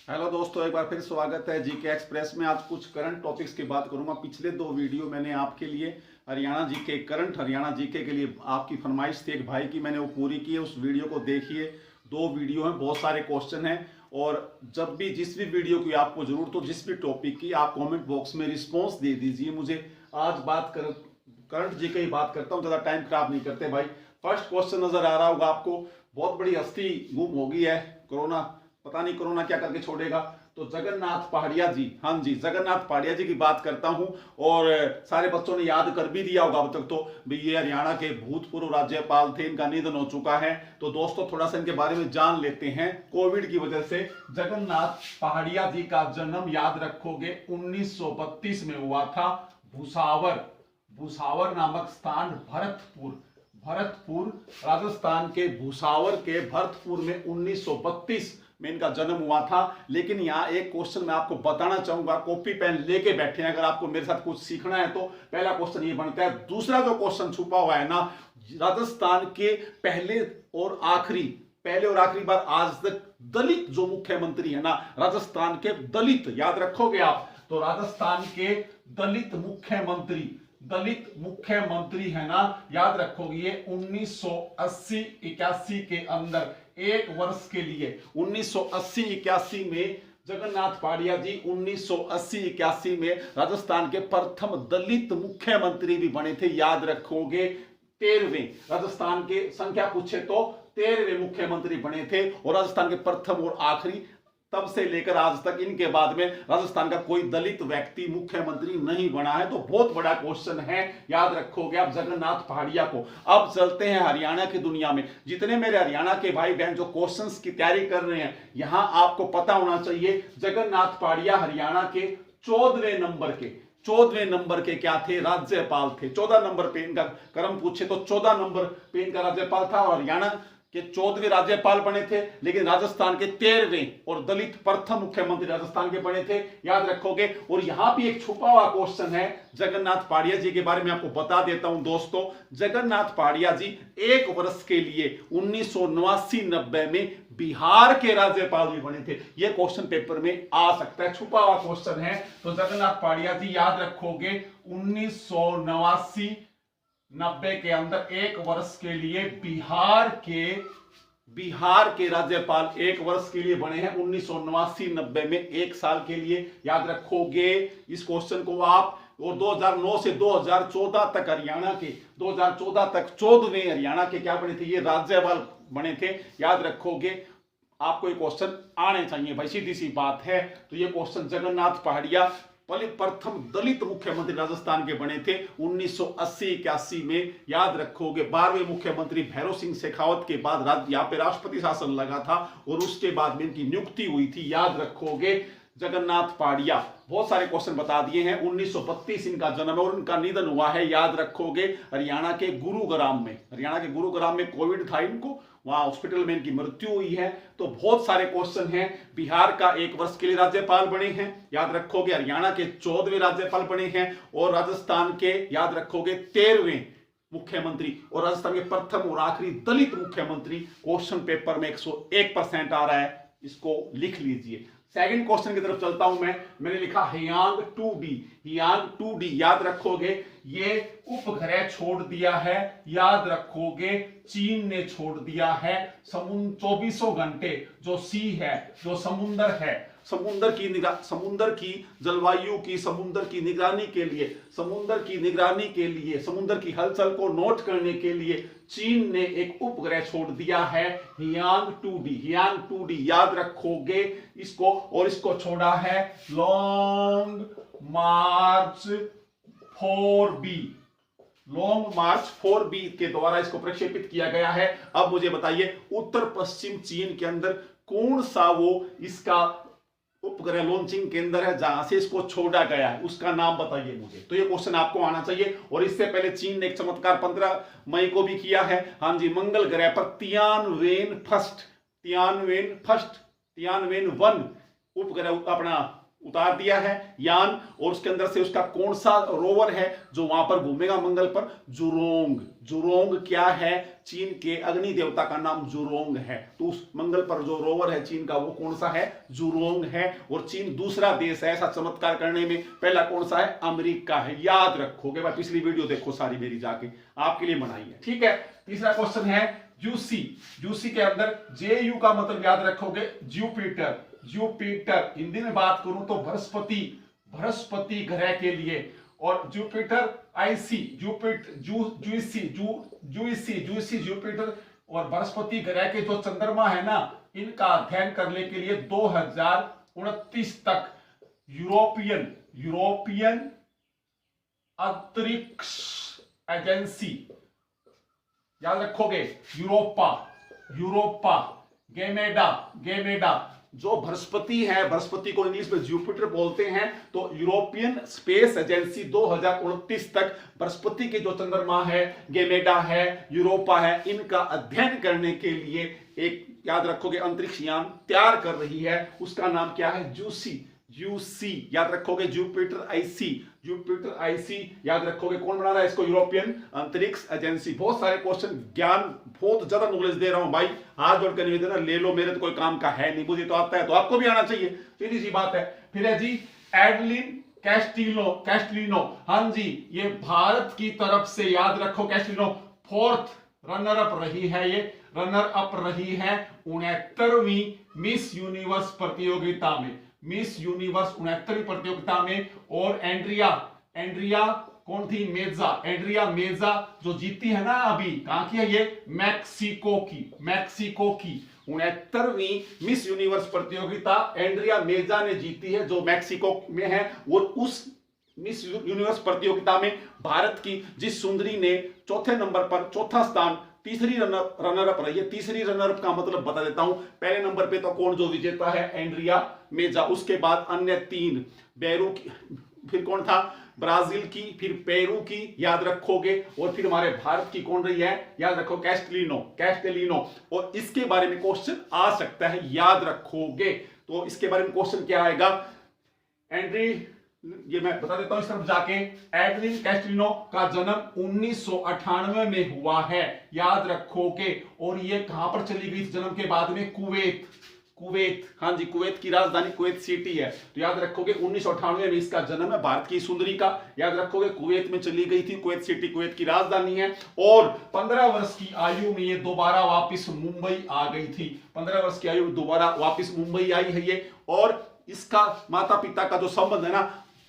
Hello दोस्तों, एक बार फिर स्वागत है जीके एक्सप्रेस में। आज कुछ करंट टॉपिक्स की बात करूंगा। पिछले दो वीडियो मैंने आपके लिए Haryana GK, current Haryana GK के लिए आपकी फरमाइश थी एक भाई की, मैंने वो पूरी की है। उस वीडियो को देखिए। दो वीडियो हैं, बहुत सारे क्वेश्चन हैं। और जब भी जिस भी वीडियो की आपको जरूरत हो, जिस भी टॉपिक की, आप कॉमेंट बॉक्स में रिस्पॉन्स दे दीजिए मुझे। आज बात कर करंट जीके की बात करता हूँ, ज़्यादा टाइम खराब नहीं करते भाई। फर्स्ट क्वेश्चन नजर आ रहा होगा आपको। बहुत बड़ी हस्ती गुम हो गई है, कोरोना, पता नहीं कोरोना क्या करके छोड़ेगा। तो जगन्नाथ पहाड़िया जी, हाँ जी, जगन्नाथ पहाड़िया जी की बात करता हूं। और सारे बच्चों ने याद कर भी दिया होगा अब तक तो भी, ये हरियाणा के भूतपूर्व राज्यपाल थे, इनका निधन हो चुका है। तो दोस्तों थोड़ा सा इनके बारे में जान लेते हैं। कोविड की वजह से जगन्नाथ पहाड़िया जी का जन्म याद रखोगे 1932 में हुआ था। भुसावर, भुसावर नामक स्थान, भरतपुर, भरतपुर राजस्थान के भुसावर के भरतपुर में 1932 में इनका जन्म हुआ था। लेकिन यहाँ एक क्वेश्चन मैं आपको बताना चाहूंगा, कॉपी पेन लेके बैठे हैं अगर आपको मेरे साथ कुछ सीखना है तो। पहला क्वेश्चन ये बनता है। दूसरा जो क्वेश्चन छुपा हुआ है ना, राजस्थान के पहले और आखिरी बार आज तक दलित जो मुख्यमंत्री है ना, राजस्थान के दलित, याद रखोगे आप। तो राजस्थान के दलित मुख्यमंत्री है ना, याद रखोगे, ये 1980-81 के अंदर एक वर्ष के लिए 1980-81 में जगन्नाथ पहाड़िया जी 1980-81 में राजस्थान के प्रथम दलित मुख्यमंत्री भी बने थे। याद रखोगे 13वें, राजस्थान के संख्या पूछे तो 13वें मुख्यमंत्री बने थे। और राजस्थान के प्रथम और आखिरी, तब से लेकर आज तक इनके बाद में राजस्थान का कोई दलित व्यक्ति मुख्यमंत्री नहीं बना है। तो बहुत बड़ा क्वेश्चन है, याद रखोगे आप जगन्नाथ पहाड़िया को। अब चलते हैं हरियाणा की दुनिया में। जितने मेरे हरियाणा के भाई बहन जो क्वेश्चंस की तैयारी कर रहे हैं, यहां आपको पता होना चाहिए जगन्नाथ पहाड़िया हरियाणा के 14वें नंबर के क्या थे, राज्यपाल थे। 14 नंबर पे इनका क्रम पूछे तो 14 नंबर पे इनका राज्यपाल था। और हरियाणा के 14वें राज्यपाल बने थे। लेकिन राजस्थान के 13वें और दलित प्रथम मुख्यमंत्री राजस्थान के बने थे, याद रखोगे। और यहां भी एक छुपा हुआ क्वेश्चन है जगन्नाथ पहाड़िया जी के बारे में, आपको बता देता हूं दोस्तों। जगन्नाथ पहाड़िया जी एक वर्ष के लिए 1989-90 में बिहार के राज्यपाल भी बने थे। यह क्वेश्चन पेपर में आ सकता है, छुपा हुआ क्वेश्चन है। तो जगन्नाथ पहाड़िया जी याद रखोगे 1989-90 के अंदर एक वर्ष के लिए बिहार के राज्यपाल एक वर्ष के लिए बने हैं। 1989-90 में एक साल के लिए, याद रखोगे इस क्वेश्चन को आप। और 2009 से 2014 तक हरियाणा के 2014 तक 14वें हरियाणा के क्या बने थे, ये राज्यपाल बने थे। याद रखोगे, आपको ये क्वेश्चन आने चाहिए भाई, सीधी सी बात है। तो ये क्वेश्चन जगन्नाथ पहाड़िया प्रथम दलित मुख्यमंत्री राजस्थान के बने थे 1980-81 में, याद रखोगे। 12वें मुख्यमंत्री भैरव सिंह शेखावत के बाद यहाँ पे राष्ट्रपति शासन लगा था और उसके बाद में इनकी नियुक्ति हुई थी। याद रखोगे जगन्नाथ पहाड़िया। बहुत सारे क्वेश्चन बता दिए हैं। 1932 इनका जन्म है और इनका निधन हुआ है, याद रखोगे, हरियाणा के गुरुग्राम में। हरियाणा के गुरुग्राम में कोविड था इनको, वहां हॉस्पिटल में इनकी मृत्यु हुई है। तो बहुत सारे क्वेश्चन हैं। बिहार का एक वर्ष के लिए राज्यपाल बने हैं, याद रखोगे। हरियाणा के 14वें राज्यपाल बने हैं। और राजस्थान के, याद रखोगे, 13वें मुख्यमंत्री और राजस्थान के प्रथम और आखिरी दलित मुख्यमंत्री। क्वेश्चन पेपर में 101% आ रहा है, इसको लिख लीजिए। सेकंड क्वेश्चन की तरफ चलता हूं मैंने लिखा हियांग 2D, याद रखोगे, ये उपग्रह छोड़ दिया है, याद रखोगे, चीन ने छोड़ दिया है। 24 घंटे जो सी है, जो समुद्र है, समुद्र की जलवायु की, समुद्र की निगरानी के लिए, समुद्र की हलचल को नोट करने के लिए चीन ने एक उपग्रह छोड़ दिया है, हियांग 2D, याद रखोगे इसको। और इसको छोड़ा है लॉन्ग मार्च 4B के द्वारा इसको प्रक्षेपित किया गया है। अब मुझे बताइए, उत्तर पश्चिम चीन के अंदर कौन सा वो इसका उपग्रह लॉन्चिंग केंद्र है जहां से इसको छोड़ा गया है, उसका नाम बताइए मुझे। तो ये क्वेश्चन आपको आना चाहिए। और इससे पहले चीन ने एक चमत्कार 15 मई को भी किया है, हाँ जी, मंगल ग्रह पर तियानवेन 1 उपग्रह अपना उतार दिया है यान, और उसके अंदर से उसका कौन सा रोवर है जो वहां पर घूमेगा मंगल पर? जुरोंग। जुरोंग क्या है? चीन के अग्नि देवता का नाम जुरोंग है। तो उस मंगल पर जो रोवर है चीन का वो कौन सा है? जुरोंग है। और चीन दूसरा देश है ऐसा चमत्कार करने में, पहला कौन सा है? अमेरिका है। याद रखोगे भाई, पिछली वीडियो देखो सारी मेरी जाके, आपके लिए बनाई है, ठीक है। तीसरा क्वेश्चन है यूसी। यूसी के अंदर जेयू का मतलब याद रखोगे जुपिटर। जुपिटर हिंदी में बात करूं तो बृहस्पति, बृहस्पति ग्रह के लिए। और जुपिटर आईसी, जुपिटर जुइसी जुइसी जुपिटर और बृहस्पति ग्रह के जो चंद्रमा है ना, इनका अध्ययन करने के लिए 2029 तक यूरोपियन अंतरिक्ष एजेंसी, याद रखोगे, यूरोपा गेमेडा जो बृहस्पति है, बृहस्पति को इंग्लिश में जुपिटर बोलते हैं, तो यूरोपियन स्पेस एजेंसी 2029 तक बृहस्पति के जो चंद्रमा है, गेमेडा है, यूरोपा है, इनका अध्ययन करने के लिए एक, याद रखोगे, अंतरिक्ष यान तैयार कर रही है। उसका नाम क्या है? यूसी, याद रखोगे, जुपिटर आईसी याद रखोगे। कौन बना रहा है इसको? यूरोपियन अंतरिक्ष एजेंसी। बहुत सारे क्वेश्चन, ज्ञान, बहुत ज्यादा नॉलेज दे रहा हूं भाई, हाथ जोड़कर निवेदन है, ले लो, मेरे तो कोई काम का है नहीं, मुझे तो आता है तो आपको भी आना चाहिए, सीधी सी बात है। फिर है जी एडलिन कैस्टिलिनो, हाँ जी, ये भारत की तरफ से, याद रखो, कैस्टिलिनो 4th रनर अप रही है, ये रनर अप रही है 69वीं मिस यूनिवर्स प्रतियोगिता में, मिस यूनिवर्स 69वीं प्रतियोगिता में। और एंड्रिया कौन थी? एंड्रिया मेजा जो जीती है ना अभी, कहां की है ये? मैक्सिको की 69वीं मिस यूनिवर्स प्रतियोगिता एंड्रिया मेजा ने जीती है, जो मैक्सिको में है। और उस मिस यूनिवर्स प्रतियोगिता में भारत की जिस सुंदरी ने चौथे नंबर पर, चौथा स्थान, तीसरी रनर अप रही है। तीसरी रनर अप का मतलब बता देता हूं, पहले नंबर पे तो कौन जो विजेता है? एंड्रिया मेजा। उसके बाद अन्य 3, बेरू की, फिर कौन था? ब्राजील की, फिर पेरू की, याद रखोगे। और फिर हमारे भारत की कौन रही है? याद रखो, कैस्टेलिनो। और इसके बारे में क्वेश्चन आ सकता है, याद रखोगे। तो इसके बारे में क्वेश्चन क्या आएगा? ये मैं बता देता हूं इस तरफ जाके, एडलिन कैस्टिलिनो का जन्म 1998 में हुआ है, याद रखोगे। और ये कहां पर चली गई जन्म के बाद में? कुवैत, हाँ जी, कुवैत की राजधानी कुवैत सिटी है। तो याद रखोगे 1998 में इसका जन्म है, भारत की सुंदरी का, याद रखोगे। कुवैत में चली गई थी, कुवैत सिटी कुवैत की राजधानी है। और 15 वर्ष की आयु में ये दोबारा वापिस मुंबई आ गई थी, 15 वर्ष की आयु में दोबारा वापिस मुंबई आई है ये। और इसका माता पिता का जो संबंध है ना,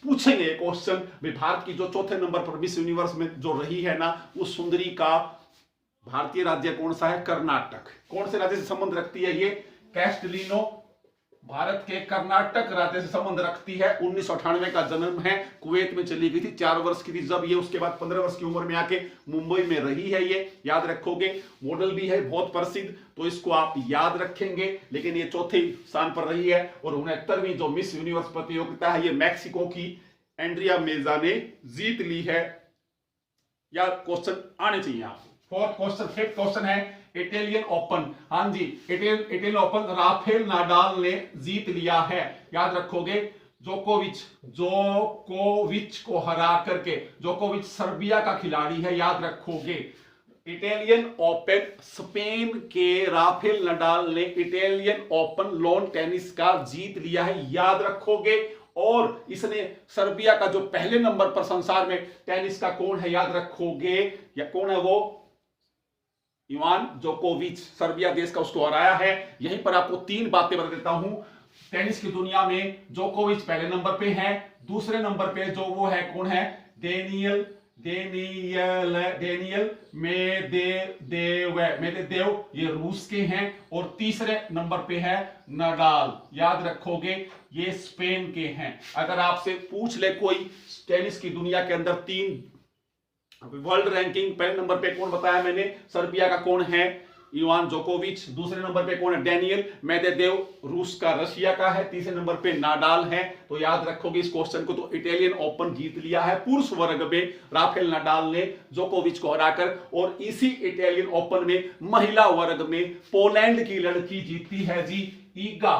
पूछेंगे क्वेश्चन, भारत की जो चौथे नंबर पर मिस यूनिवर्स में जो रही है ना, उस सुंदरी का भारतीय राज्य कौन सा है? कर्नाटक। कौन से राज्य से संबंध रखती है ये? कैस्टिलिनो भारत के कर्नाटक राज्य से संबंध रखती है। 1998 का जन्म है, कुवैत में चली गई थी, 4 वर्ष की थी जब ये, उसके बाद 15 वर्ष की उम्र में आके मुंबई में रही है ये, याद रखोगे। मॉडल भी है बहुत प्रसिद्ध, तो इसको आप याद रखेंगे। लेकिन ये चौथे स्थान पर रही है। और 69वीं जो मिस यूनिवर्स प्रतियोगिता है, ये मैक्सिको की एंड्रिया मेजा ने जीत ली है। यार क्वेश्चन आने चाहिए आपको। 5th क्वेश्चन है इटालियन ओपन, हाँ जी, इटालियन ओपन राफेल नाडाल ने जीत लिया है, याद रखोगे। जोकोविच को हरा करके, जोकोविच सर्बिया का खिलाड़ी है, याद रखोगे। इटालियन ओपन, स्पेन के राफेल नडाल ने इटालियन ओपन लॉन टेनिस का जीत लिया है, याद रखोगे। और इसने सर्बिया का जो पहले नंबर पर संसार में टेनिस का कौन है, याद रखोगे, या कौन है वो? इवान जोकोविच, सर्बिया देश का, उसको हराया है। यहीं पर आपको 3 बातें बता देता हूं। टेनिस की दुनिया में जोकोविच पहले नंबर पे है, दूसरे नंबर पे जो वो है, कौन है? डेनियल मेदवेदेव, ये रूस के हैं। और तीसरे नंबर पे है नडाल, याद रखोगे, ये स्पेन के हैं। अगर आपसे पूछ ले कोई टेनिस की दुनिया के अंदर 3 वर्ल्ड रैंकिंग, पहले नंबर पे कौन बताया मैंने? सर्बिया का कौन है? इवान जोकोविच। दूसरे नंबर पे कौन है? डेनियल मेदवेदेव, रूस का, रशिया का है। तीसरे नंबर पे नाडाल है। तो याद रखोगे इस क्वेश्चन को। तो इटालियन ओपन जीत लिया है पुरुष वर्ग में राफेल नाडाल ने जोकोविच को हराकर। और इसी इटालियन ओपन में महिला वर्ग में पोलैंड की लड़की जीती है जी, ईगा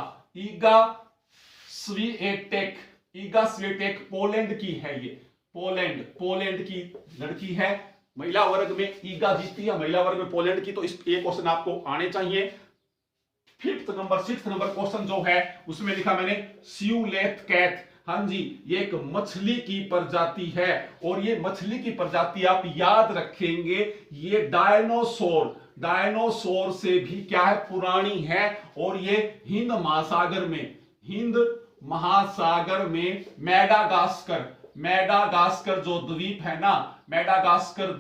स्वीएटेक, ईगा स्वीएटेक पोलैंड की है ये, पोलैंड की लड़की है। महिला वर्ग में ईगा जीतती है, महिला वर्ग में पोलैंड की। तो इस ये क्वेश्चन आपको आने चाहिए। 6th नंबर क्वेश्चन जो है उसमें लिखा मैंने स्यूलेथ कैथ। हाँ जी, ये एक मछली की प्रजाति है और ये मछली की प्रजाति आप याद रखेंगे, ये डायनोसोर से भी क्या है, पुरानी है। और ये हिंद महासागर में मेडागास्कर जो द्वीप है ना, मेडागास्कर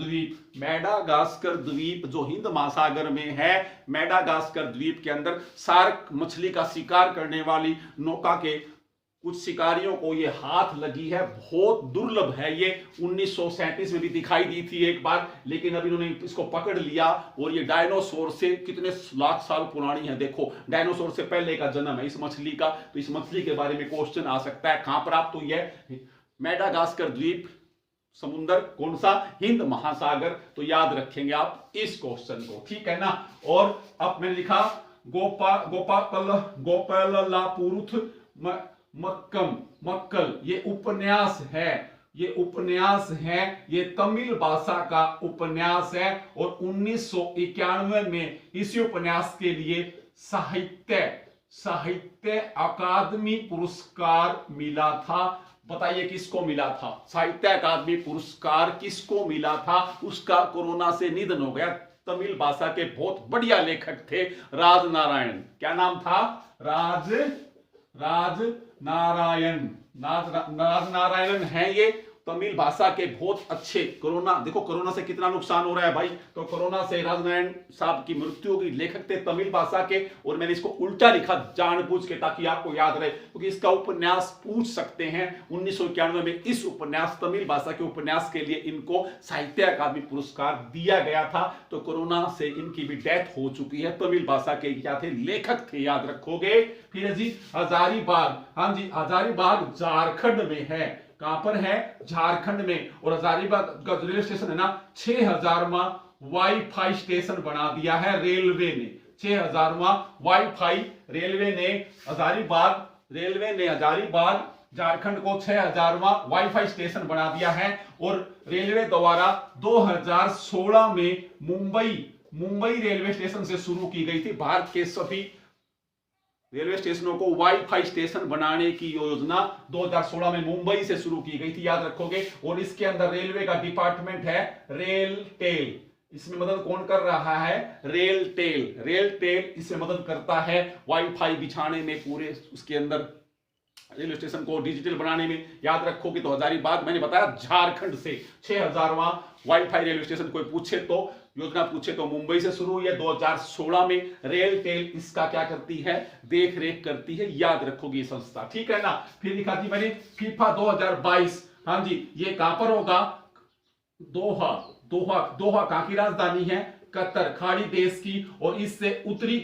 द्वीप जो हिंद महासागर में है, मेडागास्कर द्वीप के अंदर शार्क मछली का शिकार करने वाली नौका के कुछ शिकारियों को ये हाथ लगी है। बहुत दुर्लभ है ये, 1937 में भी दिखाई दी थी एक बार, लेकिन अब इन्होंने इसको पकड़ लिया। और ये डायनासोर से कितने लाख साल पुरानी है, देखो डायनासोर से पहले का जन्म है इस मछली का। तो इस मछली के बारे में क्वेश्चन आ सकता है। कहां प्राप्त हुई है, मेडागास्कर द्वीप, समुद्र कौन सा, हिंद महासागर। तो याद रखेंगे आप इस क्वेश्चन को, ठीक है ना। और अब मैंने लिखा गोपाललापुरुथ मक्कल, ये उपन्यास है, ये तमिल भाषा का उपन्यास है। और 1991 में इसी उपन्यास के लिए साहित्य अकादमी पुरस्कार मिला था। बताइए किसको मिला था, साहित्य अकादमी पुरस्कार किसको मिला था। उसका कोरोना से निधन हो गया। तमिल भाषा के बहुत बढ़िया लेखक थे राजनारायण। क्या नाम था, राजनारायण है ये, तमिल भाषा के बहुत अच्छे। देखो कोरोना से कितना नुकसान हो रहा है भाई। तो कोरोना से राजनारायण साहब की मृत्यु हो गई। लेखक थे तमिल भाषा के। और मैंने इसको उल्टा लिखा जानबूझ के ताकि आपको याद रहे, क्योंकि इसका उपन्यास पूछ सकते हैं। 1991 में इस उपन्यास, तमिल भाषा के उपन्यास के लिए इनको साहित्य अकादमी पुरस्कार दिया गया था। तो कोरोना से इनकी भी डेथ हो चुकी है। तमिल भाषा के क्या थे, लेखक थे, याद रखोगे। फिर जी हजारीबाग, हाँ जी हजारीबाग झारखंड में है। कहां पर है, झारखंड में। और हजारीबाग का रेलवे स्टेशन है ना, 6000वां वाईफाई स्टेशन बना दिया है रेलवे ने। 6000वां वाईफाई रेलवे ने हजारीबाग झारखंड को 6000वां वाईफाई स्टेशन बना दिया है। और रेलवे द्वारा 2016 में मुंबई रेलवे स्टेशन से शुरू की गई थी। भारत के सभी रेलवे स्टेशनों को वाईफाई स्टेशन बनाने की योजना 2016 में मुंबई से शुरू की गई थी, याद रखोगे। और इसके अंदर रेलवे का डिपार्टमेंट है रेलटेल। इसमें मदद कौन कर रहा है, रेलटेल इसमें मदद करता है वाईफाई बिछाने में, पूरे उसके अंदर रेलवे स्टेशन को डिजिटल बनाने में। याद रखोगे। तो हजारीबाग मैंने बताया झारखंड से 6000वां वाईफाई रेलवे स्टेशन कोई योजना पूछे तो मुंबई से शुरू हुई है। 2016 में रेलटेल इसका क्या करती है, देख रेख करती है, याद रखोगी संस्था, ठीक है ना। फिर लिखा थी मैंने फीफा 2022, हाँ जी ये कहां पर होगा, दोहा कहां की राजधानी है, कतर, खाड़ी देश की। और इससे उत्तरी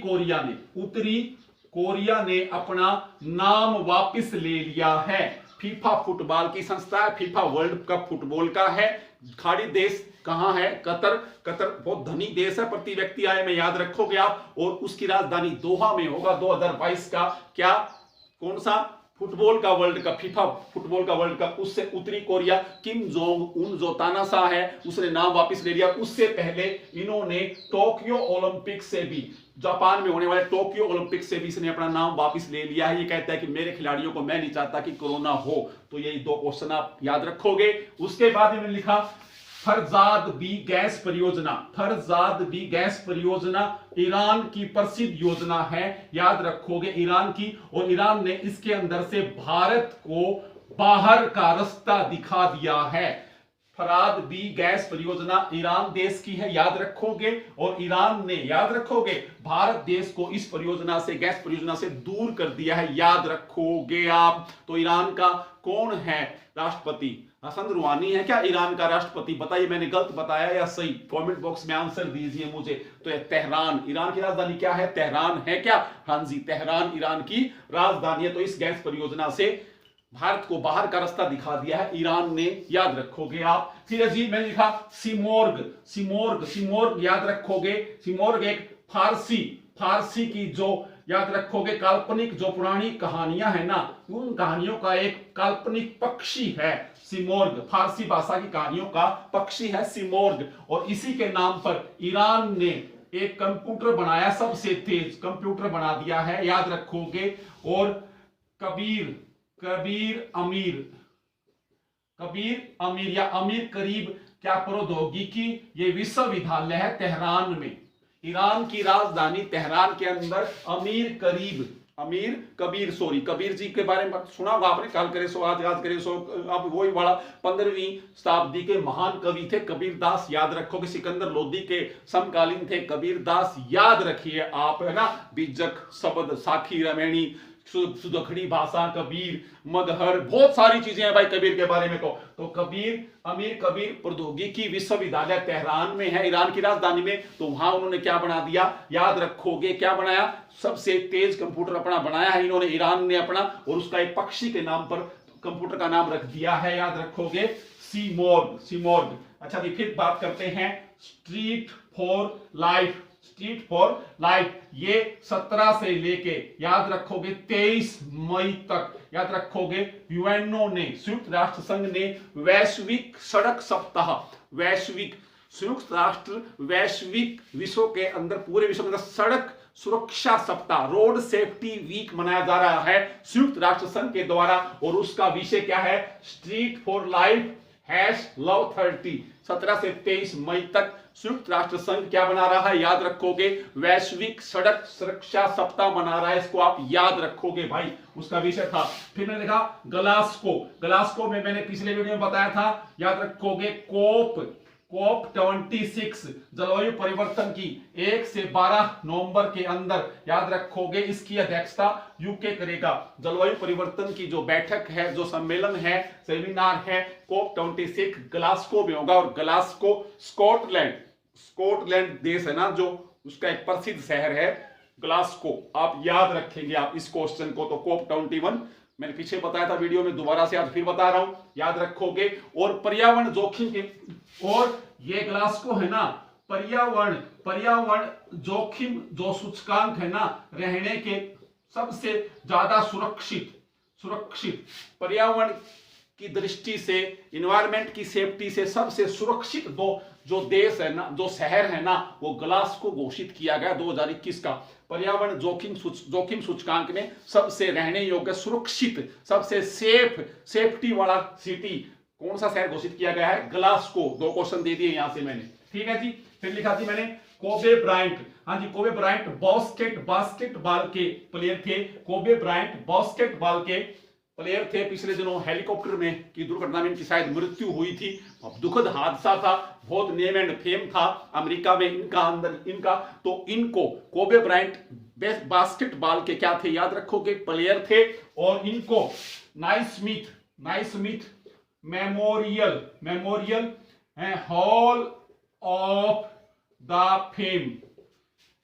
कोरिया ने अपना नाम वापस ले लिया है। फीफा फुटबॉल की संस्था है, फीफा वर्ल्ड कप फुटबॉल का है। खाड़ी देश कहां है, कतर बहुत धनी देश है, प्रति व्यक्ति आय में, याद रखोगे आप। और उसकी राजधानी दोहा में होगा। 2022 का क्या, कौन सा, फुटबॉल का वर्ल्ड कप, फीफा फुटबॉल का वर्ल्ड कप। उससे उत्तरी कोरिया, किम जोंग उन जो तानाशाह है उसने नाम वापस ले लिया। उससे पहले इन्होंने टोक्यो ओलंपिक से भी, जापान में होने वाले टोक्यो ओलंपिक से भी इसने अपना नाम वापस ले लिया है। ये कहता है कि मेरे खिलाड़ियों को, मैं नहीं चाहता कि कोरोना हो। तो यही 2 क्वेश्चन आप याद रखोगे। उसके बाद मैंने लिखा फरजाद बी गैस परियोजना ईरान की प्रसिद्ध योजना है, याद रखोगे, ईरान की। और ईरान ने इसके अंदर से भारत को बाहर का रास्ता दिखा दिया है। फराद बी गैस परियोजना ईरान देश की है, याद रखोगे। और ईरान ने, याद रखोगे, भारत देश को इस परियोजना से, गैस परियोजना से दूर कर दिया है, याद रखोगे आप। तो ईरान का कौन है राष्ट्रपति, हसन रूहानी है क्या ईरान का राष्ट्रपति? बताइए मैंने गलत बताया या सही, कमेंट बॉक्स में आंसर दीजिए मुझे। तो ये तेहरान, ईरान की राजधानी क्या है, तेहरान है क्या? हाँ जी, तेहरान ईरान की राजधानी है। तो इस गैस परियोजना से भारत को बाहर का रास्ता दिखा दिया है ईरान ने, याद रखोगे आप। फिर जी मैंने लिखा सिमोर्ग, याद रखोगे। सिमोर्ग एक फारसी की जो याद रखोगे काल्पनिक जो पुरानी कहानियां है ना, उन कहानियों का एक काल्पनिक पक्षी है सिमोर्ग। फारसी भाषा की कहानियों का पक्षी है सिमोर्ग। और इसी के नाम पर ईरान ने एक कंप्यूटर बनाया, सबसे तेज कंप्यूटर बना दिया है, याद रखोगे। और कबीर अमीर या अमीर करीब क्या प्रौद्योगिकी, ये विश्वविद्यालय है तेहरान में। ईरान की राजधानी तेहरान के अंदर कबीर जी के बारे में सुना होगा आपने, काल करे सो आज करे सो अब वही वाला 15वीं शताब्दी के महान कवि थे कबीरदास, याद रखोगे। सिकंदर लोदी के समकालीन थे कबीरदास, याद रखिए आप, है ना। बीजक शब्द, साखी रमैनी, सुदखड़ी भाषा, कबीर, मदहर, बहुत सारी चीजें हैं भाई कबीर के बारे में। तो अमीर कबीर प्रौद्योगिकी विश्वविद्यालय तेहरान में है, ईरान की राजधानी में। तो वहां उन्होंने क्या बना दिया, याद रखोगे, क्या बनाया, सबसे तेज कंप्यूटर अपना बनाया है इन्होंने, ईरान ने अपना। और उसका एक पक्षी के नाम पर कंप्यूटर का नाम रख दिया है, याद रखोगे, सीमोर्ग। अच्छा जी, फिर बात करते हैं स्ट्रीट फॉर लाइफ। ये 17 से लेके याद रखोगे 23 मई तक, याद रखोगे, यूएनओ ने, संयुक्त राष्ट्र संघ ने वैश्विक सड़क सप्ताह, संयुक्त राष्ट्र वैश्विक विश्व के अंदर, पूरे विश्व के अंदर सड़क सुरक्षा सप्ताह, रोड सेफ्टी वीक मनाया जा रहा है संयुक्त राष्ट्र संघ के द्वारा। और उसका विषय क्या है, स्ट्रीट फॉर लाइफ #Love30। 17 से 23 मई तक संयुक्त राष्ट्र संघ क्या बना रहा है, याद रखोगे, वैश्विक सड़क सुरक्षा सप्ताह मना रहा है, इसको आप याद रखोगे भाई। उसका विषय था। फिर मैंने लिखा ग्लासगो में मैंने पिछले वीडियो में बताया था, याद रखोगे, COP 26 जलवायु परिवर्तन की 1 से 12 नवंबर के अंदर, याद रखोगे, इसकी अध्यक्षता यूके करेगा। जलवायु परिवर्तन की जो बैठक है, जो सम्मेलन है, सेमिनार है, COP 26 ग्लासगो में होगा। और ग्लासगो स्कॉटलैंड देश है ना, जो उसका एक प्रसिद्ध शहर है ग्लासगो। आप याद रखेंगे आप इस क्वेश्चन को। तो COP 21 मैंने पीछे बताया था वीडियो में, दोबारा से आज फिर बता रहा हूं, याद रखोगे। और पर्यावरण जोखिम के, और ये ग्लासगो है ना, पर्यावरण जोखिम जो सूचकांक है ना, रहने के सबसे ज्यादा सुरक्षित पर्यावरण की दृष्टि से, इन्वायरमेंट की सेफ्टी से सबसे सुरक्षित दो जो देश है ना, जो शहर है ना, वो ग्लासगो घोषित किया गया 2021 का। पर्यावरण जोखिम सूचकांक में सबसे रहने योग्य, सुरक्षित, सबसे सेफ्टी वाला सिटी कौन सा शहर घोषित किया गया है, ग्लासगो। 2 क्वेश्चन दे दिए यहां से मैंने, ठीक है जी। फिर लिखा थी मैंने कोबे ब्रायंट, हाँ जी, कोबे ब्रायंट बास्केटबॉल के प्लेयर थे। कोबे ब्रायंट बास्केटबॉल के प्लेयर थे। पिछले दिनों हेलीकॉप्टर में की दुर्घटना में इनकी शायद मृत्यु हुई थी। दुखद हादसा था, बहुत नेम एंड फेम था अमेरिका में इनका। तो इनको कोबे ब्रायंट बास्केटबॉल के क्या थे, याद रखोगे, प्लेयर थे। और इनको Naismith memorial hall of the fame,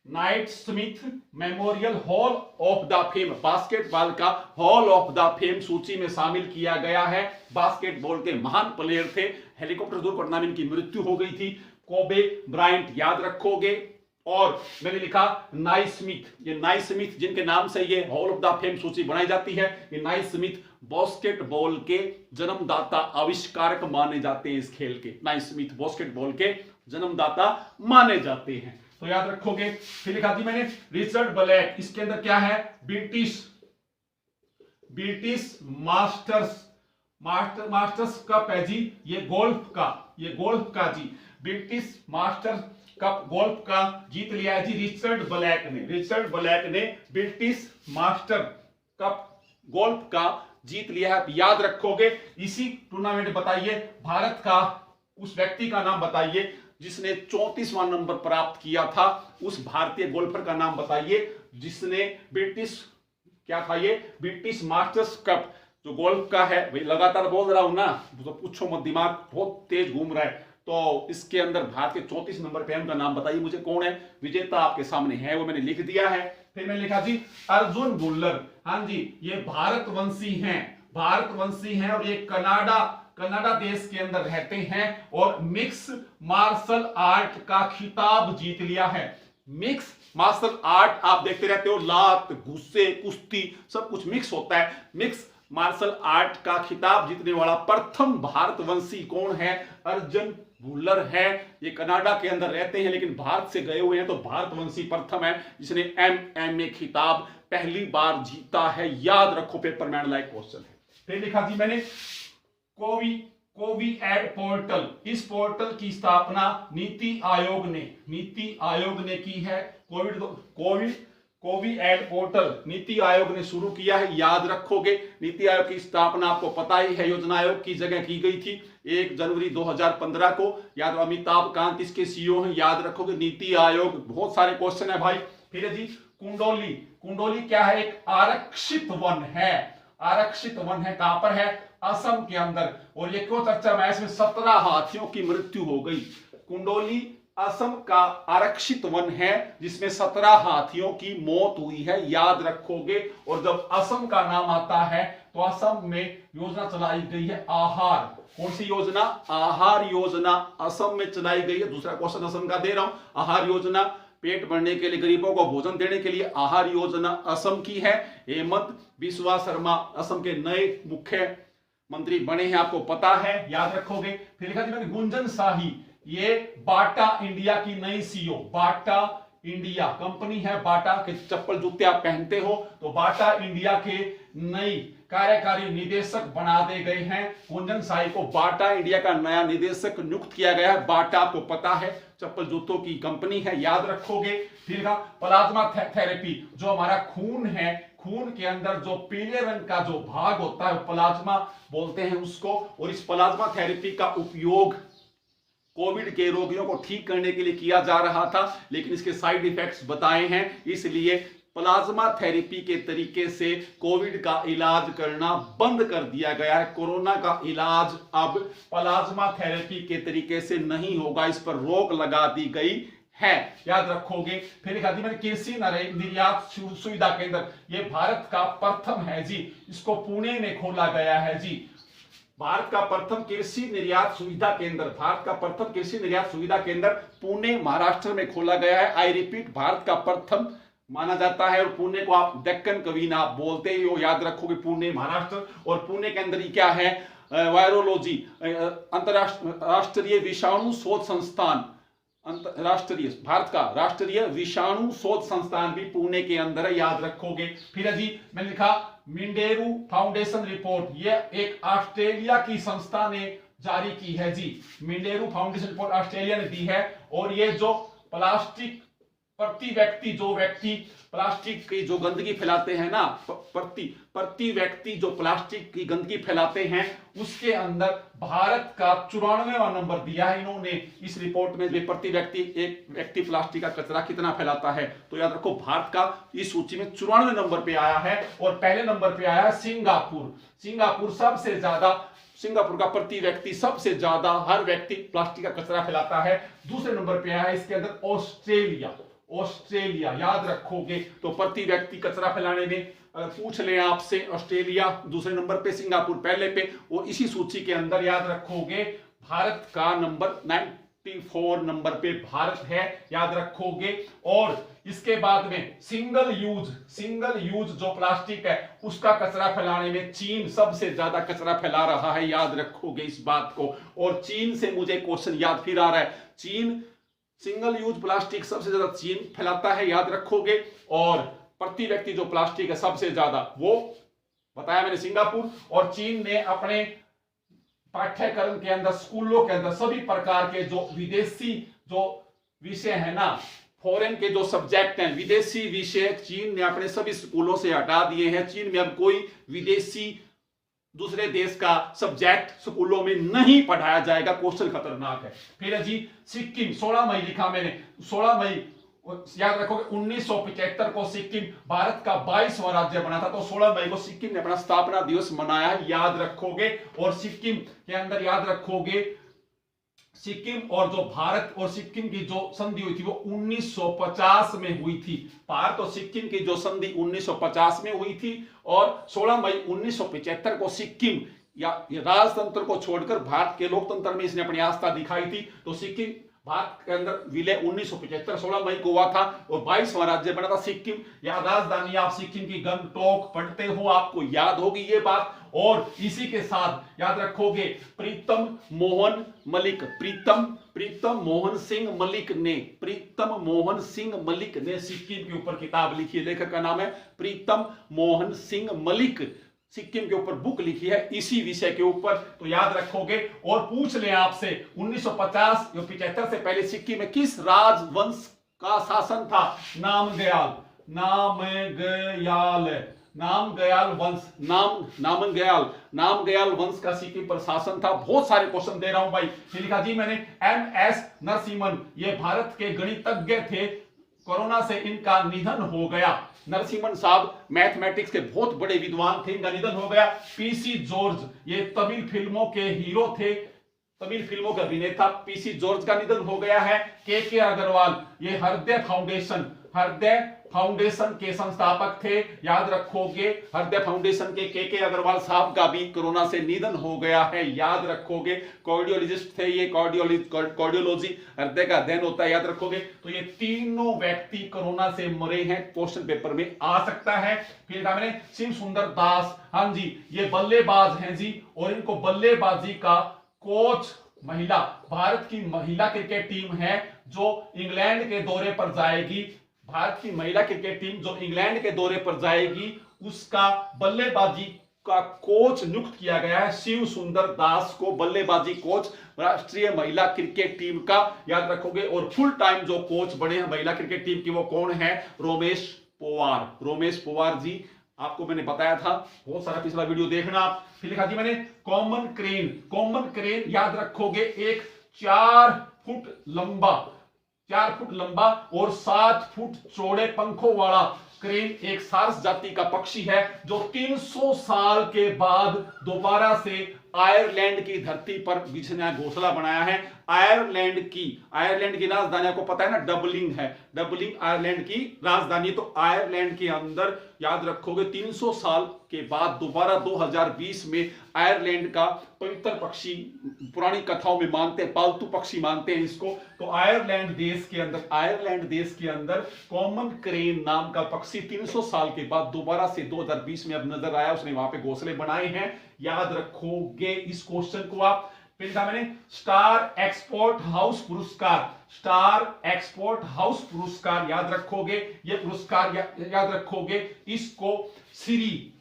Naismith memorial hall of the fame, basketball का हॉल ऑफ द फेम सूची में शामिल किया गया है। बास्केटबॉल के महान प्लेयर थे, हेलीकॉप्टर दुर्घटना में इनकी मृत्यु हो गई थी। कोबे ब्रायंट, याद रखोगे। और मैंने लिखा नाइस्मिथ, ये नाइस्मिथ जिनके नाम से ये हॉल ऑफ द फेम सूची बनाई जाती है, ये नाइस्मिथ बास्केटबॉल के जन्मदाता, आविष्कारक माने जाते हैं इस खेल के। नाइस्मिथ बास्केटबॉल के जन्मदाता माने जाते हैं, तो याद रखोगे। फिर लिखा थी मैंने रिचर्ड ब्लैक, इसके अंदर क्या है, ब्रिटिश मास्टर्स कप है जी, ये गोल्फ का जी, ब्रिटिश मास्टर्स कप गोल्फ का जीत लिया है जी रिचर्ड ब्लैक ने ब्रिटिश मास्टर कप गोल्फ का जीत लिया है, याद रखोगे। इसी टूर्नामेंट बताइए भारत का उस व्यक्ति का नाम बताइए जिसने 34वां नंबर प्राप्त किया था, उस भारतीय गोल्फर का नाम बताइए जिसने ब्रिटिश मास्टर्स कप जो गोल्फ का है। भाई लगातार बोल रहा हूं ना, तो पूछो मत, दिमाग बहुत तेज घूम रहा है। तो इसके अंदर भारत के 34 नंबर पे उनका नाम बताइए मुझे कौन है। विजेता आपके सामने है, वो मैंने लिख दिया है। फिर मैंने लिखा जी अर्जुन भुल्लर, हाँ जी, ये भारतवंशी हैं और ये कनाडा देश के अंदर रहते हैं और मिक्स मार्शल आर्ट का खिताब जीत लिया है। मिक्स मार्शल आर्ट आप देखते रहते हो, लात, गुस्से, कुश्ती सब कुछ मिक्स होता है। मिक्स मार्शल आर्ट का खिताब जीतने वाला प्रथम भारतवंशी कौन है? अर्जुन भुल्लर है। ये कनाडा के अंदर रहते हैं लेकिन भारत से गए हुए हैं, तो भारतवंशी प्रथम है जिसने MMA खिताब पहली बार जीता है। याद रखो, पेपर में लाइक क्वेश्चन है। फिर लिखा जी मैंने कोवी एड पोर्टल। इस पोर्टल की स्थापना नीति आयोग ने की है। कोवी एड पोर्टल नीति आयोग ने शुरू किया है। याद रखोगे, नीति आयोग की स्थापना आपको पता ही है, योजना आयोग की जगह की गई थी 1 जनवरी 2015 को। याद रखो, अमिताभ कांत इसके CEO हैं। याद रखोगे, नीति आयोग। बहुत सारे क्वेश्चन है भाई। फिर है जी कुंडोली क्या है? एक आरक्षित वन है। आरक्षित वन है, कहां पर है? असम के अंदर। और ये क्यों चर्चा में? इसमें 17 हाथियों की मृत्यु हो गई। कुंडोली असम का आरक्षित वन है जिसमें 17 हाथियों की मौत हुई है। याद रखोगे। और जब असम का नाम आता है तो असम में योजना चलाई गई है आहार। कौन सी योजना? आहार योजना असम में चलाई गई है। दूसरा क्वेश्चन असम का दे रहा हूं। आहार योजना पेट भरने के लिए, गरीबों को भोजन देने के लिए आहार योजना असम की है। हेमंत बिस्वा शर्मा असम के नए मुख्यमंत्री बने हैं, आपको पता है। याद रखोगे। फिर लिखा जी मैंने गुंजन शाही, ये बाटा इंडिया की नई CEO। बाटा इंडिया कंपनी है, बाटा के चप्पल जूते आप पहनते हो तो बाटा इंडिया के नई कार्यकारी निदेशक बना दे गए हैं। गुंजन शाही को बाटा इंडिया का नया निदेशक नियुक्त किया गया है। बाटा आपको पता है चप्पल जूतों की कंपनी है। याद रखोगे। फिर प्लाज्मा थेरेपी, जो हमारा खून है, खून के अंदर जो पीले रंग का जो भाग होता है प्लाज्मा बोलते हैं उसको। और इस प्लाज्मा थेरेपी का उपयोग कोविड के रोगियों को ठीक करने के लिए किया जा रहा था, लेकिन इसके साइड इफेक्ट्स बताए हैं, इसलिए प्लाज्मा थेरेपी के तरीके से कोविड का इलाज करना बंद कर दिया गया है। कोरोना का इलाज अब प्लाज्मा थेरेपी के तरीके से नहीं होगा, इस पर रोक लगा दी गई है। याद रखोगे। फिर लिखा दी मैंने कृषि निर्यात सुविधा केंद्र, ये भारत का प्रथम है जी। इसको पुणे में खोला गया है जी। भारत का प्रथम कृषि निर्यात सुविधा केंद्र, भारत का प्रथम कृषि निर्यात सुविधा केंद्र पुणे महाराष्ट्र में खोला गया है। आई रिपीट, भारत का प्रथम माना जाता है। और पुणे को आप दक्कन कवीना आप बोलते ही हो। याद रखोगे, पुणे महाराष्ट्र। और पुणे के अंदर ही क्या है? वायरोलॉजी, अंतरराष्ट्रीय विषाणु शोध संस्थान, अंतरराष्ट्रीय भारत का राष्ट्रीय विषाणु शोध संस्थान भी पुणे के अंदर है। याद रखोगे। फिर जी मैंने लिखा मिंडेरू फाउंडेशन रिपोर्ट, ये एक ऑस्ट्रेलिया की संस्था ने जारी की है जी। मिंडेरू फाउंडेशन रिपोर्ट ऑस्ट्रेलिया ने दी है। और ये जो प्लास्टिक प्रति व्यक्ति प्लास्टिक की जो गंदगी फैलाते हैं ना, प्रति व्यक्ति जो प्लास्टिक की गंदगी फैलाते हैं, उसके अंदर भारत का 94वां नंबर दिया है इन्होंने इस रिपोर्ट में। प्रति व्यक्ति एक व्यक्ति प्लास्टिक का कचरा कितना फैलाता है, तो याद रखो भारत का इस सूची में 94वें नंबर पे आया है। और पहले नंबर पे आया है सिंगापुर सबसे ज्यादा, सिंगापुर का प्रति व्यक्ति सबसे ज्यादा हर व्यक्ति प्लास्टिक का कचरा फैलाता है। दूसरे नंबर पे आया है इसके अंदर ऑस्ट्रेलिया। याद रखोगे। तो प्रति व्यक्ति कचरा फैलाने में पूछ ले आपसे, ऑस्ट्रेलिया दूसरे नंबर पे, सिंगापुर पहले पे। और इसी सूची के अंदर याद रखोगे भारत का नंबर 94 नंबर पे भारत है। याद रखोगे। और इसके बाद में सिंगल यूज जो प्लास्टिक है उसका कचरा फैलाने में चीन सबसे ज्यादा कचरा फैला रहा है। याद रखोगे इस बात को। और चीन से मुझे क्वेश्चन याद फिर आ रहा है, चीन सिंगल यूज प्लास्टिक सबसे ज्यादा चीन फैलाता है। याद रखोगे। और प्रति व्यक्ति जो प्लास्टिक है सबसे ज्यादा वो बताया मैंने सिंगापुर। और चीन ने अपने पाठ्यक्रम के अंदर, स्कूलों के अंदर सभी प्रकार के जो विदेशी जो विषय है ना, फॉरेन के जो सब्जेक्ट हैं, विदेशी विषय चीन ने अपने सभी स्कूलों से हटा दिए हैं। चीन में अब कोई विदेशी दूसरे देश का सब्जेक्ट स्कूलों में नहीं पढ़ाया जाएगा। क्वेश्चन खतरनाक है। फिर जी सिक्किम, 16 मई लिखा मैंने, 16 मई याद रखोगे 1975 को सिक्किम भारत का 22वां राज्य बना था। तो 16 मई को सिक्किम ने अपना स्थापना दिवस मनाया है। याद रखोगे। और सिक्किम के अंदर याद रखोगे, सिक्किम और जो भारत और सिक्किम की जो संधि हुई थी वो 1950 में हुई थी। भारत और सिक्किम की जो संधि 1950 में हुई थी। और 16 मई 1975 को सिक्किम या राजतंत्र को छोड़कर भारत के लोकतंत्र में इसने अपनी आस्था दिखाई थी। तो सिक्किम भारत के अंदर विलय 1975 16 मई को हुआ था और 22वां राज्य बना था सिक्किम। या राजधानी आप सिक्किम की गंगटोक पढ़ते हो, आपको याद होगी ये बात। और इसी के साथ याद रखोगे प्रीतम मोहन मलिक, प्रीतम मोहन सिंह मलिक ने सिक्किम के ऊपर किताब लिखी है। लेखक का नाम है प्रीतम मोहन सिंह मलिक। सिक्किम के ऊपर बुक लिखी है इसी विषय के ऊपर, तो याद रखोगे। और पूछ ले आपसे 1950 या 75 से पहले सिक्किम में किस राजवंश का शासन था? नामग्याल वंश का सिक्किम पर शासन था। बहुत सारे क्वेश्चन दे रहा हूं भाई। लिखा जी मैंने MS नरसिम्हन, ये भारत के गणितज्ञ थे, कोरोना से इनका निधन हो गया। नरसिम्हन साहब मैथमेटिक्स के बहुत बड़े विद्वान थे, इनका निधन हो गया। PC जॉर्ज, ये तमिल फिल्मों के हीरो थे, तमिल फिल्मों के अभिनेता PC जॉर्ज का निधन हो गया है। KK अग्रवाल, ये हृदय फाउंडेशन के संस्थापक थे, याद रखोगे। हृदय फाउंडेशन के KK अग्रवाल साहब का भी कोरोना से निधन हो गया है, याद रखोगे। कार्डियोलॉजिस्ट थे ये, कार्डियोलॉजी हृदय का अध्ययन होता है, याद रखोगे। तो ये तीनों व्यक्ति कोरोना से मरे हैं, क्वेश्चन पेपर में आ सकता है। फिर मैंने शिव सुंदर दास, हाँ जी, ये बल्लेबाज हैं जी, और इनको बल्लेबाजी का कोच महिला, भारत की महिला क्रिकेट टीम है जो इंग्लैंड के दौरे पर जाएगी। भारत की महिला क्रिकेट टीम जो इंग्लैंड के दौरे पर जाएगी, उसका बल्लेबाजी का कोच नियुक्त किया गया है शिव सुंदर दास को, बल्लेबाजी कोच राष्ट्रीय महिला क्रिकेट टीम का, याद रखोगे। और फुल टाइम जो कोच बने हैं महिला क्रिकेट टीम की, वो कौन है? रोमेश पवार जी, आपको मैंने बताया था, बहुत सारा पिछला वीडियो देखना आप। फिर लिखा जी मैंने कॉमन क्रेन, याद रखोगे, एक 4 फुट लंबा और 7 फुट चौड़े पंखों वाला क्रेन एक सारस जाति का पक्षी है जो 300 साल के बाद दोबारा से आयरलैंड की धरती पर जिसने घोंसला बनाया है। आयरलैंड की राजधानी आपको पता है ना, डबलिंग आयरलैंड की राजधानी। तो आयरलैंड के अंदर याद रखोगे 300 साल के बाद दोबारा 2020 में आयरलैंड का पवित्र पक्षी, पुरानी कथाओं में मानते हैं, पालतू पक्षी मानते हैं इसको। तो आयरलैंड देश के अंदर कॉमन क्रेन नाम का पक्षी 300 साल के बाद दोबारा से 2020 में अब नजर आया, उसने वहां पे घोंसले बनाए हैं, याद रखोगे इस क्वेश्चन को आप। फिर मैंने स्टार एक्सपोर्ट हाउस पुरस्कार, याद रखोगे। ये पुरस्कार याद रखोगे, इसको श्री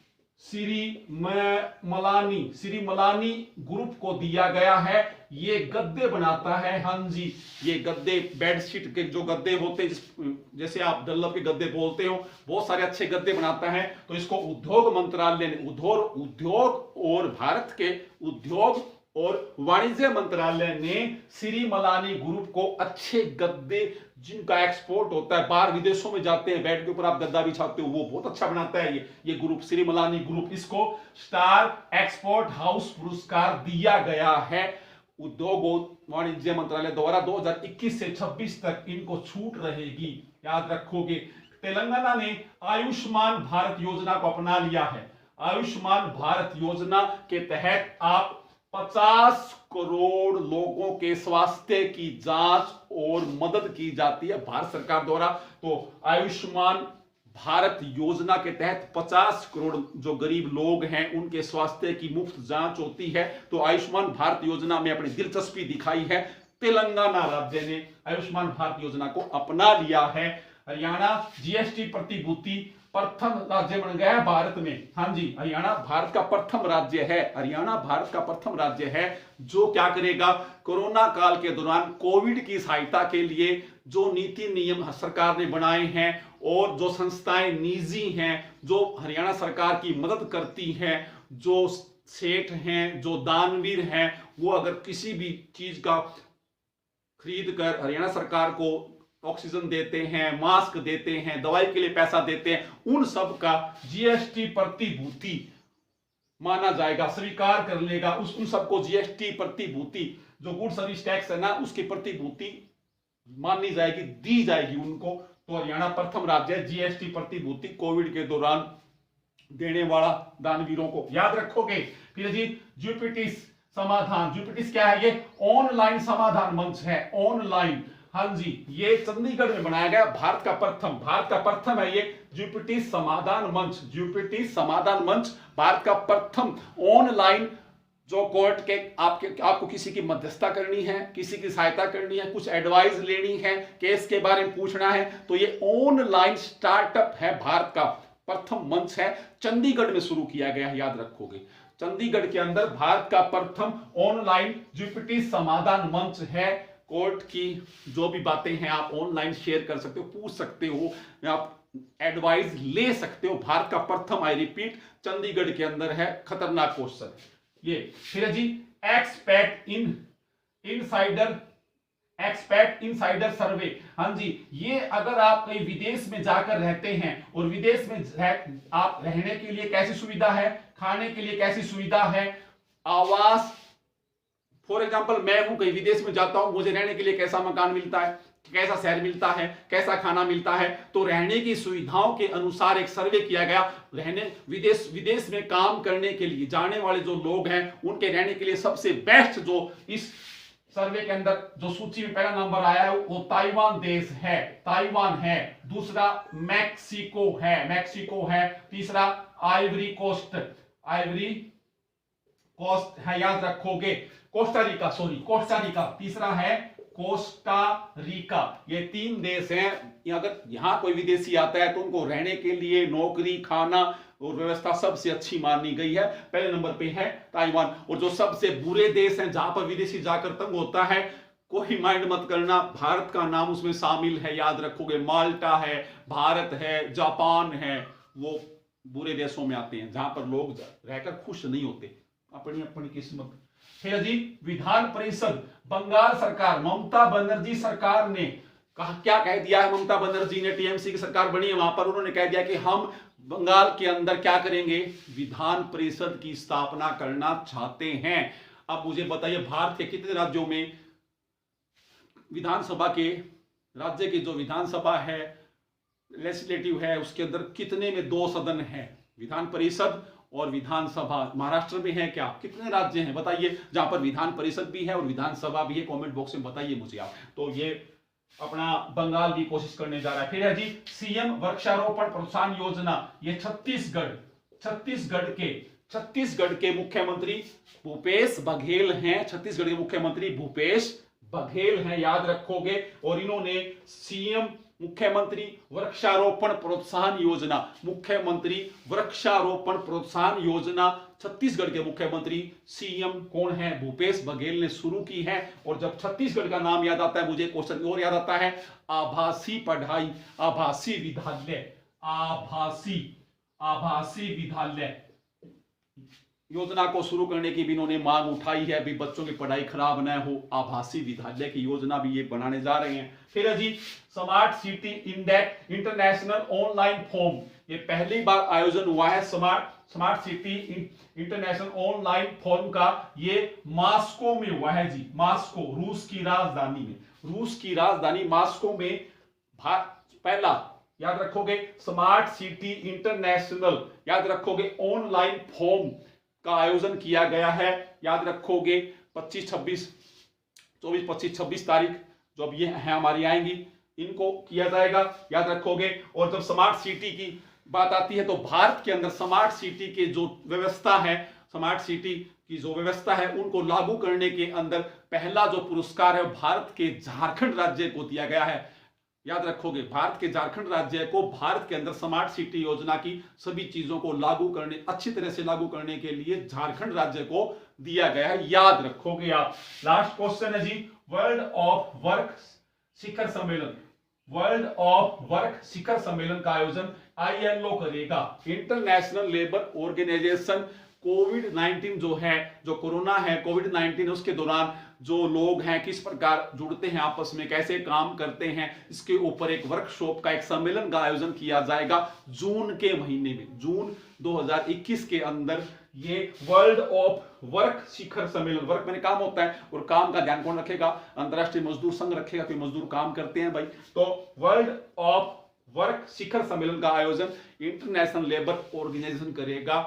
मलानी ग्रुप को दिया गया है। ये गद्दे बनाता है, हाँ जी, ये गद्दे, बेडशीट के जो गद्दे होते हैं, जैसे आप डल्लप के गद्दे बोलते हो, बहुत सारे अच्छे गद्दे बनाता है। तो इसको उद्योग मंत्रालय ने, उद्योग और भारत के उद्योग और वाणिज्य मंत्रालय ने श्री मलानी ग्रुप को अच्छे गद्दे जिनका एक्सपोर्ट होता है, बाहर विदेशों में जाते हैं, बेड के ऊपर आप गद्दा बिछाते हो, वो बहुत अच्छा बनाता है ये ग्रुप, श्री मलानी ग्रुप। इसको स्टार एक्सपोर्ट हाउस पुरस्कार दिया गया है उद्योग और वाणिज्य मंत्रालय द्वारा। 2021 से 26 तक इनको छूट रहेगी, याद रखोगे। तेलंगाना ने आयुष्मान भारत योजना को अपना लिया है। आयुष्मान भारत योजना के तहत आप 50 करोड़ लोगों के स्वास्थ्य की जांच और मदद की जाती है भारत सरकार द्वारा। तो आयुष्मान भारत योजना के तहत 50 करोड़ जो गरीब लोग हैं उनके स्वास्थ्य की मुफ्त जांच होती है। तो आयुष्मान भारत योजना में अपनी दिलचस्पी दिखाई है, तेलंगाना राज्य ने आयुष्मान भारत योजना को अपना लिया है। हरियाणा GST प्रतिभूति प्रथम राज्य बन गया है भारत में, हाँ जी, हरियाणा भारत का प्रथम राज्य है जो क्या करेगा, कोरोना काल के दौरान कोविड की सहायता के लिए जो नीति नियम सरकार ने बनाए हैं और जो संस्थाएं निजी हैं जो हरियाणा सरकार की मदद करती हैं, जो सेठ हैं, जो दानवीर हैं, वो अगर किसी भी चीज का खरीद कर हरियाणा सरकार को ऑक्सीजन देते हैं, मास्क देते हैं, दवाई के लिए पैसा देते हैं, उन सब का GST प्रतिभूति माना जाएगा, स्वीकार कर लेगा। उन सबको GST प्रतिभूति, जो गुड सर्विस टैक्स है ना, उसकी प्रतिभूति मानी जाएगी, दी जाएगी उनको। तो हरियाणा प्रथम राज्य है GST प्रतिभूति कोविड के दौरान देने वाला दानवीरों को, याद रखोगे। फिर जी समाधान, जुपिटिस क्या है, ये ऑनलाइन समाधान मंच है, ऑनलाइन। हाँ जी, ये चंडीगढ़ में बनाया गया, भारत का प्रथम है ये जुपिटिस समाधान मंच, जुपिटिस समाधान मंच भारत का प्रथम ऑनलाइन, जो कोर्ट के आपको किसी की मध्यस्थता करनी है, किसी की सहायता करनी है, कुछ एडवाइस लेनी है, केस के बारे में पूछना है, तो ये ऑनलाइन स्टार्टअप है, भारत का प्रथम मंच है, चंडीगढ़ में शुरू किया गया है, याद रखोगे। चंडीगढ़ के अंदर भारत का प्रथम ऑनलाइन जुपिटिस समाधान मंच है। कोर्ट की जो भी बातें हैं आप ऑनलाइन शेयर कर सकते हो, पूछ सकते हो, आप एडवाइस ले सकते हो। भारत का प्रथम, आई रिपीट, चंडीगढ़ के अंदर है। खतरनाक क्वेश्चन ये। फिर जी, एक्सपेट इनसाइडर सर्वे। हाँ जी, ये अगर आप कहीं विदेश में जाकर रहते हैं और विदेश में आप रहने के लिए कैसी सुविधा है, खाने के लिए कैसी सुविधा है, आवास, फॉर एग्जाम्पल मैं हूं कहीं विदेश में जाता हूं, मुझे रहने के लिए कैसा मकान मिलता है, कैसा शहर मिलता है, कैसा खाना मिलता है, तो रहने की सुविधाओं के अनुसार एक सर्वे किया गया। रहने विदेश में काम करने के लिए जाने वाले जो लोग हैं उनके रहने के लिए सबसे बेस्ट, जो इस सर्वे के अंदर जो सूची में पहला नंबर आया है वो ताइवान देश है, ताइवान है। दूसरा मैक्सिको है। तीसरा आइवरी कोस्ट है, याद रखोगे। Costa Rica. तीसरा है कोस्टा रिका। ये 3 देश हैं। अगर यहां कोई विदेशी आता है तो उनको रहने के लिए नौकरी, खाना और व्यवस्था सबसे अच्छी मानी गई है। पहले नंबर पे है ताइवान। और जो सबसे बुरे देश हैं जहां पर विदेशी जाकर तंग होता है, कोई माइंड मत करना, भारत का नाम उसमें शामिल है, याद रखोगे। माल्टा है, भारत है, जापान है, वो बुरे देशों में आते हैं जहां पर लोग रहकर खुश नहीं होते, अपनी अपनी किस्मत। फिर जी, विधान परिषद, बंगाल सरकार, ममता बनर्जी सरकार ने क्या कह दिया है। ममता बनर्जी ने, टीएमसी की सरकार बनी है, वहां पर उन्होंने कह दिया कि हम बंगाल के अंदर क्या करेंगे, विधान परिषद की स्थापना करना चाहते हैं। अब मुझे बताइए, भारत के कितने राज्यों में विधानसभा के, राज्य की जो विधानसभा है, लेजिस्लेटिव है, उसके अंदर कितने में 2 सदन है, विधान परिषद और विधानसभा। महाराष्ट्र में है क्या, कितने राज्य हैं बताइए जहां पर विधान परिषद भी है और विधानसभा भी है, कमेंट बॉक्स में बताइए मुझे आप। तो ये अपना बंगाल की कोशिश करने जा रहा है। फिर है जी, सीएम वृक्षारोपण प्रोत्साहन योजना। ये छत्तीसगढ़ के मुख्यमंत्री भूपेश बघेल हैं। छत्तीसगढ़ के मुख्यमंत्री भूपेश बघेल हैं, याद रखोगे। और इन्होंने सीएम मुख्यमंत्री वृक्षारोपण प्रोत्साहन योजना, मुख्यमंत्री वृक्षारोपण प्रोत्साहन योजना छत्तीसगढ़ के मुख्यमंत्री सीएम कौन है, भूपेश बघेल ने शुरू की है। और जब छत्तीसगढ़ का नाम याद आता है, मुझे क्वेश्चन और याद आता है, आभासी पढ़ाई, आभासी विद्यालय योजना को शुरू करने की भी इन्होंने मांग उठाई है। अभी बच्चों की पढ़ाई खराब न हो, आभासी विद्यालय की योजना भी ये बनाने जा रहे हैं। फिर जी, smart city index international online forum. ये पहली बार आयोजन हुआ है smart city international online forum का। ये मॉस्को में हुआ है जी, मॉस्को, रूस की राजधानी मॉस्को में पहला, याद रखोगे, स्मार्ट सिटी इंटरनेशनल, याद रखोगे, ऑनलाइन फोरम का आयोजन किया गया है। याद रखोगे 24, 25, तारीख जो अब ये है हमारी आएंगी, इनको किया जाएगा, याद रखोगे। और जब स्मार्ट सिटी की बात आती है तो भारत के अंदर स्मार्ट सिटी की जो व्यवस्था है, उनको लागू करने के अंदर पहला जो पुरस्कार है भारत के झारखंड राज्य को दिया गया है। याद रखोगे, भारत के झारखंड राज्य को भारत के अंदर स्मार्ट सिटी योजना की सभी चीजों को अच्छी तरह से लागू करने के लिए झारखंड राज्य को दिया गया है, याद रखोगे आप। लास्ट क्वेश्चन है जी, वर्ल्ड ऑफ वर्क शिखर सम्मेलन का आयोजन ILO करेगा, इंटरनेशनल लेबर ऑर्गेनाइजेशन। कोविड-19 जो कोरोना है, कोविड-19 उसके दौरान जो लोग हैं किस प्रकार जुड़ते हैं आपस में, कैसे काम करते हैं, इसके ऊपर एक वर्कशॉप का, एक सम्मेलन का आयोजन किया जाएगा जून के महीने में, जून 2021 के अंदर। ये वर्ल्ड ऑफ वर्क शिखर सम्मेलन, वर्क मैंने काम होता है, और काम का ध्यान कौन रखेगा, अंतरराष्ट्रीय मजदूर संघ रखेगा, कोई मजदूर काम करते हैं भाई। तो वर्ल्ड ऑफ वर्क शिखर सम्मेलन का आयोजन इंटरनेशनल लेबर ऑर्गेनाइजेशन करेगा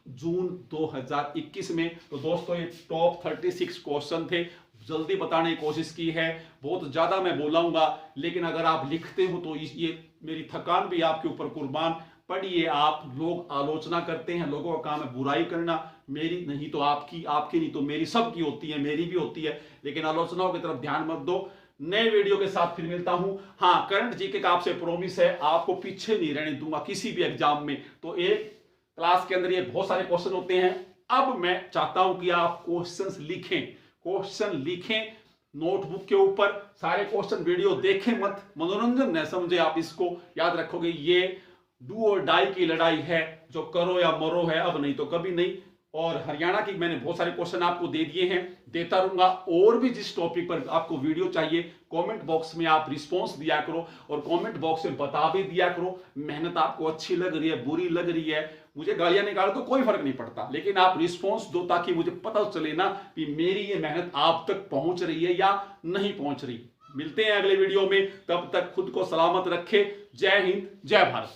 जून 2021 में। तो दोस्तों ये टॉप 36 क्वेश्चन थे, जल्दी बताने की कोशिश की है, बहुत ज्यादा मैं बोलाऊंगा, लेकिन अगर आप लिखते हो तो ये मेरी थकान भी आपके ऊपर कुर्बान। पढ़िए आप, लोग आलोचना करते हैं, लोगों का काम है बुराई करना, मेरी नहीं तो आपकी, आपकी नहीं तो मेरी, सबकी होती है, मेरी भी होती है, लेकिन आलोचनाओं की तरफ ध्यान मत दो। नए वीडियो के साथ फिर मिलता हूं। हाँ, करंट जीके का आपसे प्रॉमिस है, आपको पीछे नहीं रहने दूंगा किसी भी एग्जाम में। तो एक क्लास के अंदर ये बहुत सारे क्वेश्चन होते हैं, अब मैं चाहता हूं कि आप क्वेश्चंस लिखें, क्वेश्चन लिखें नोटबुक के ऊपर, सारे क्वेश्चन वीडियो देखें मत, मनोरंजन न समझे आप इसको, याद रखोगे ये डू और डाई की लड़ाई है, जो करो या मरो है, अब नहीं तो कभी नहीं। और हरियाणा की मैंने बहुत सारे क्वेश्चन आपको दे दिए हैं, देता रहूंगा, और भी जिस टॉपिक पर आपको वीडियो चाहिए कमेंट बॉक्स में आप रिस्पांस दिया करो, और कमेंट बॉक्स में बता भी दिया करो मेहनत आपको अच्छी लग रही है, बुरी लग रही है, मुझे गालियां निकालो तो कोई फर्क नहीं पड़ता, लेकिन आप रिस्पांस दो ताकि मुझे पता चले ना कि मेरी ये मेहनत आप तक पहुंच रही है या नहीं पहुंच रही। मिलते हैं अगले वीडियो में, तब तक खुद को सलामत रखें। जय हिंद, जय भारत।